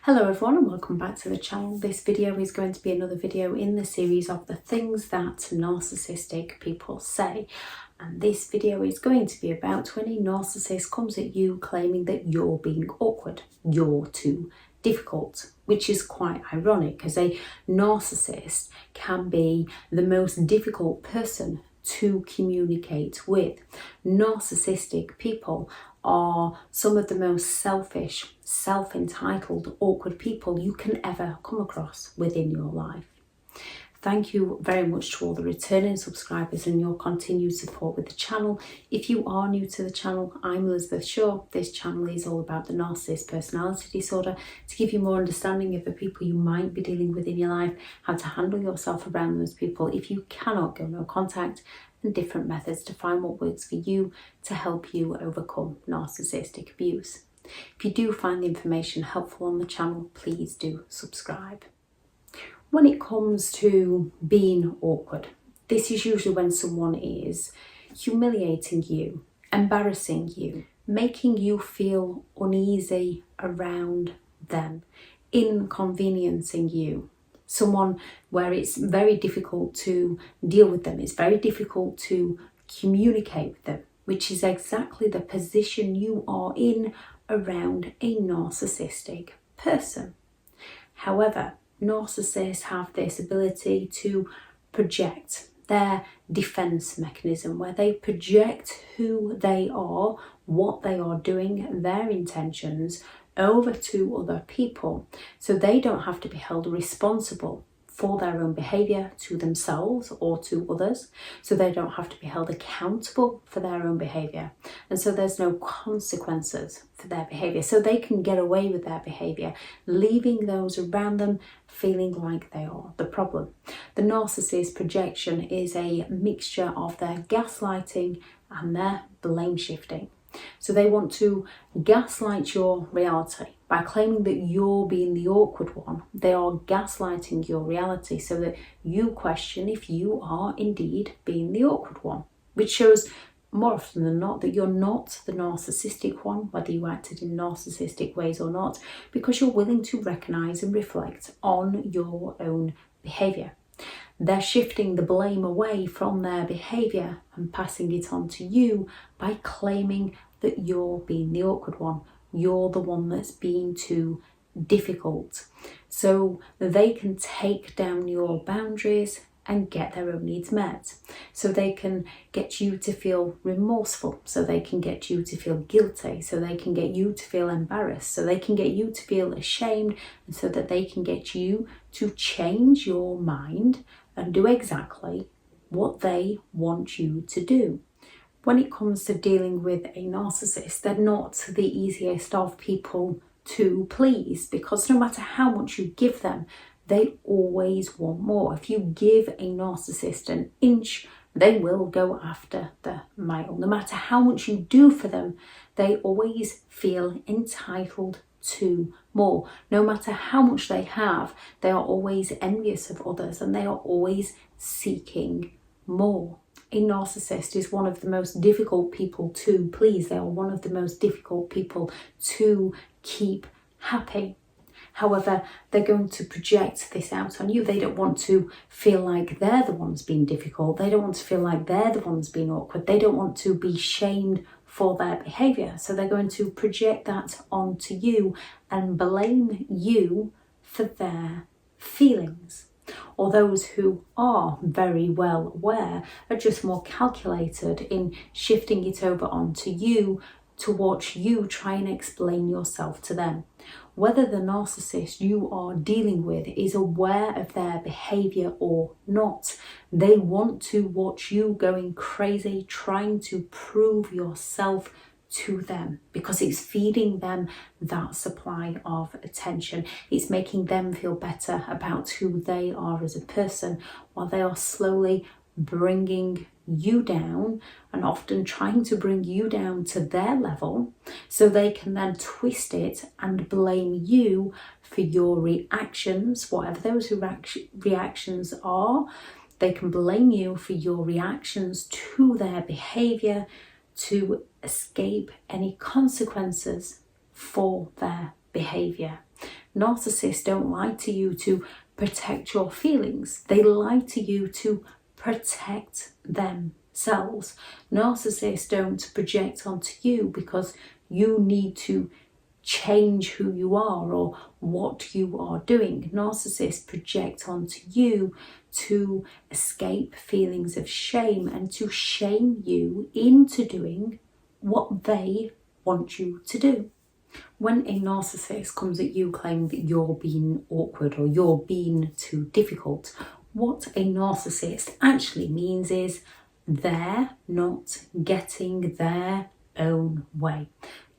Hello everyone and welcome back to the channel. This video is going to be another video in the series of the things that narcissistic people say. And this video is going to be about when a narcissist comes at you claiming that you're being awkward, you're too difficult, which is quite ironic because a narcissist can be the most difficult person to communicate with. Narcissistic people are some of the most selfish, self-entitled, awkward people you can ever come across within your life. Thank you very much to all the returning subscribers and your continued support with the channel. If you are new to the channel, I'm Elizabeth Shaw. This channel is all about the narcissist personality disorder to give you more understanding of the people you might be dealing with in your life, how to handle yourself around those people if you cannot go no contact, and different methods to find what works for you to help you overcome narcissistic abuse. If you do find the information helpful on the channel, please do subscribe. When it comes to being awkward, this is usually when someone is humiliating you, embarrassing you, making you feel uneasy around them, inconveniencing you. Someone where it's very difficult to deal with them, it's very difficult to communicate with them, which is exactly the position you are in around a narcissistic person. However, narcissists have this ability to project their defense mechanism, where they project who they are, what they are doing, their intentions over to other people, so they don't have to be held responsible for their own behaviour to themselves or to others, so they don't have to be held accountable for their own behaviour, and so there's no consequences for their behaviour, so they can get away with their behaviour, leaving those around them feeling like they are the problem. The narcissist projection is a mixture of their gaslighting and their blame shifting. So they want to gaslight your reality by claiming that you're being the awkward one. They are gaslighting your reality so that you question if you are indeed being the awkward one, which shows more often than not that you're not the narcissistic one, whether you acted in narcissistic ways or not, because you're willing to recognise and reflect on your own behaviour. They're shifting the blame away from their behaviour and passing it on to you by claiming that you're being the awkward one. You're the one that's being too difficult. So they can take down your boundaries and get their own needs met. So they can get you to feel remorseful, so they can get you to feel guilty, so they can get you to feel embarrassed, so they can get you to feel ashamed, and so that they can get you to change your mind and do exactly what they want you to do. When it comes to dealing with a narcissist, they're not the easiest of people to please, because no matter how much you give them, they always want more. If you give a narcissist an inch, they will go after the mile. No matter how much you do for them, they always feel entitled to more. No matter how much they have, they are always envious of others and they are always seeking more. A narcissist is one of the most difficult people to please. They are one of the most difficult people to keep happy. However, they're going to project this out on you. They don't want to feel like they're the ones being difficult. They don't want to feel like they're the ones being awkward. They don't want to be shamed for their behaviour. So they're going to project that onto you and blame you for their feelings. Or those who are very well aware are just more calculated in shifting it over onto you to watch you try and explain yourself to them. Whether the narcissist you are dealing with is aware of their behaviour or not, they want to watch you going crazy trying to prove yourself to them, because it's feeding them that supply of attention. It's making them feel better about who they are as a person, while they are slowly bringing you down and often trying to bring you down to their level so they can then twist it and blame you for your reactions, whatever those reactions are. They can blame you for your reactions to their behaviour to escape any consequences for their behaviour. Narcissists don't lie to you to protect your feelings. They lie to you to protect themselves. Narcissists don't project onto you because you need to change who you are or what you are doing. Narcissists project onto you to escape feelings of shame and to shame you into doing what they want you to do. When a narcissist comes at you claiming that you're being awkward or you're being too difficult, what a narcissist actually means is they're not getting their own way.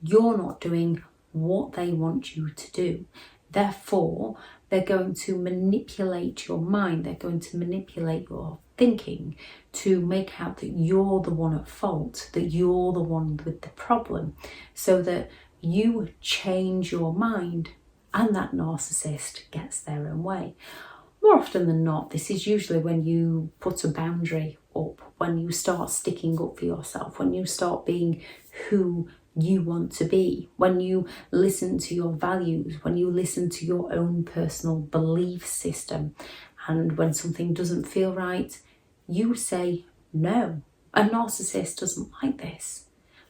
You're not doing what they want you to do. Therefore, they're going to manipulate your mind. They're going to manipulate your thinking to make out that you're the one at fault, that you're the one with the problem, so that you change your mind and that narcissist gets their own way. More often than not, this is usually when you put a boundary up, when you start sticking up for yourself, when you start being who you want to be, when you listen to your values, when you listen to your own personal belief system, and when something doesn't feel right, you say no. A narcissist doesn't like this,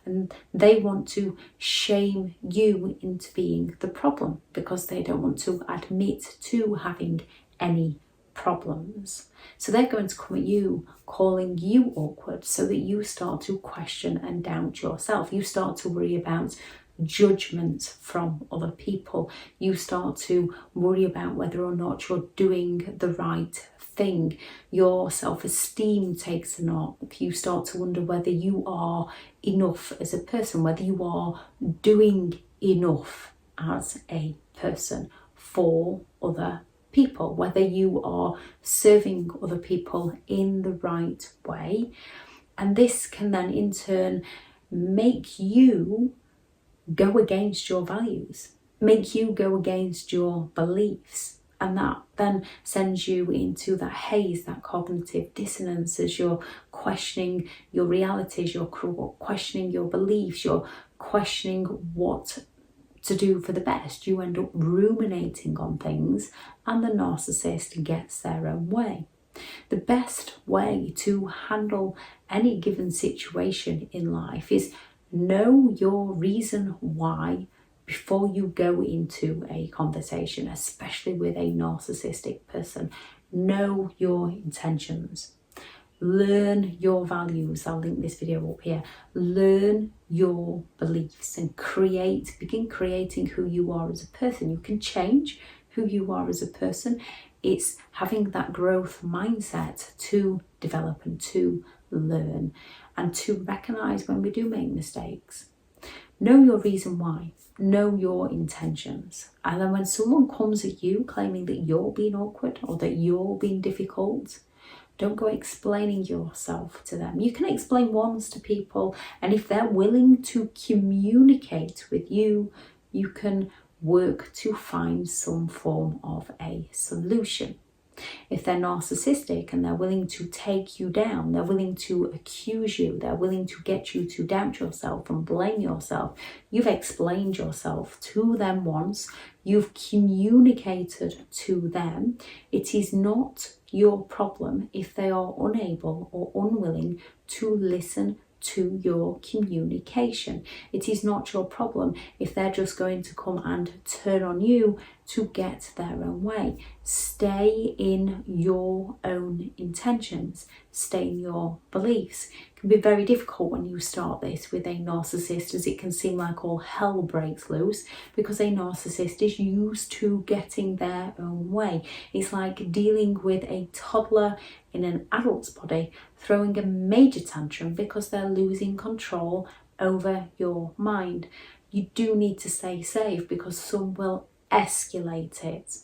and they want to shame you into being the problem because they don't want to admit to having any problems. So they're going to come at you calling you awkward so that you start to question and doubt yourself. You start to worry about judgment from other people. You start to worry about whether or not you're doing the right thing. Your self-esteem takes a knock. You start to wonder whether you are enough as a person, whether you are doing enough as a person for other people, whether you are serving other people in the right way. And this can then in turn make you go against your values, make you go against your beliefs. And that then sends you into that haze, that cognitive dissonance, as you're questioning your realities, you're questioning your beliefs, you're questioning what to do for the best. You end up ruminating on things and the narcissist gets their own way. The best way to handle any given situation in life is know your reason why before you go into a conversation, especially with a narcissistic person. Know your intentions. Learn your values. I'll link this video up here. Learn your beliefs and begin creating who you are as a person. You can change who you are as a person. It's having that growth mindset to develop and to learn and to recognize when we do make mistakes. Know your reason why. Know your intentions. And then when someone comes at you claiming that you're being awkward or that you're being difficult, don't go explaining yourself to them. You can explain once to people, and if they're willing to communicate with you, you can work to find some form of a solution. If they're narcissistic and they're willing to take you down, they're willing to accuse you, they're willing to get you to doubt yourself and blame yourself, you've explained yourself to them once, you've communicated to them. It is not your problem if they are unable or unwilling to listen to your communication. It is not your problem if they're just going to come and turn on you to get their own way. Stay in your own intentions. Stay in your beliefs. It can be very difficult when you start this with a narcissist, as it can seem like all hell breaks loose because a narcissist is used to getting their own way. It's like dealing with a toddler in an adult's body throwing a major tantrum because they're losing control over your mind. You do need to stay safe because some will escalate it.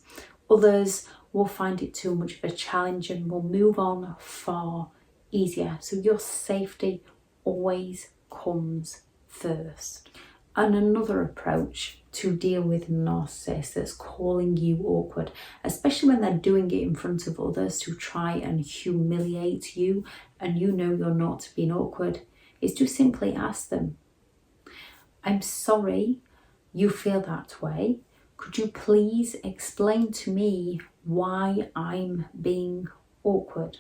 Others will find it too much of a challenge and will move on far easier. So your safety always comes first. And another approach to deal with narcissists that's calling you awkward, especially when they're doing it in front of others to try and humiliate you and you know you're not being awkward, is to simply ask them, I'm sorry you feel that way, Could you please explain to me why I'm being awkward?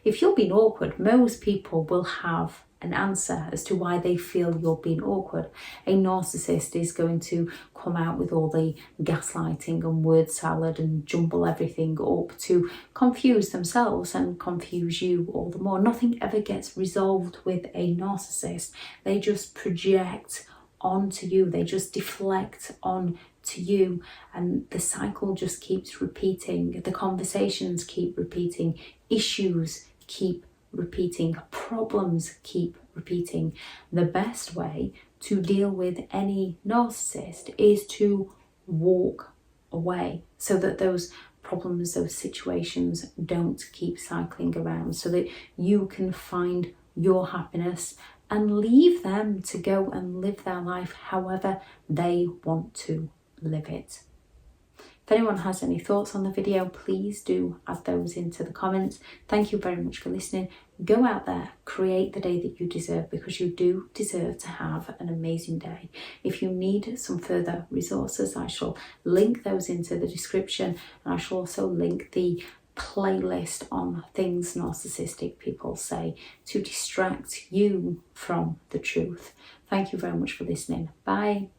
If you're being awkward, most people will have an answer as to why they feel you're being awkward. A narcissist is going to come out with all the gaslighting and word salad and jumble everything up to confuse themselves and confuse you all the more. Nothing ever gets resolved with a narcissist. They just project onto you, they just deflect on to you, and the cycle just keeps repeating. The conversations keep repeating, issues keep repeating, problems keep repeating. The best way to deal with any narcissist is to walk away so that those problems, those situations don't keep cycling around, so that you can find your happiness and leave them to go and live their life however they want to live it. If anyone has any thoughts on the video, please do add those into the comments. Thank you very much for listening. Go out there, create the day that you deserve, because you do deserve to have an amazing day. If you need some further resources, I shall link those into the description, and I shall also link the playlist on things narcissistic people say to distract you from the truth. Thank you very much for listening. Bye.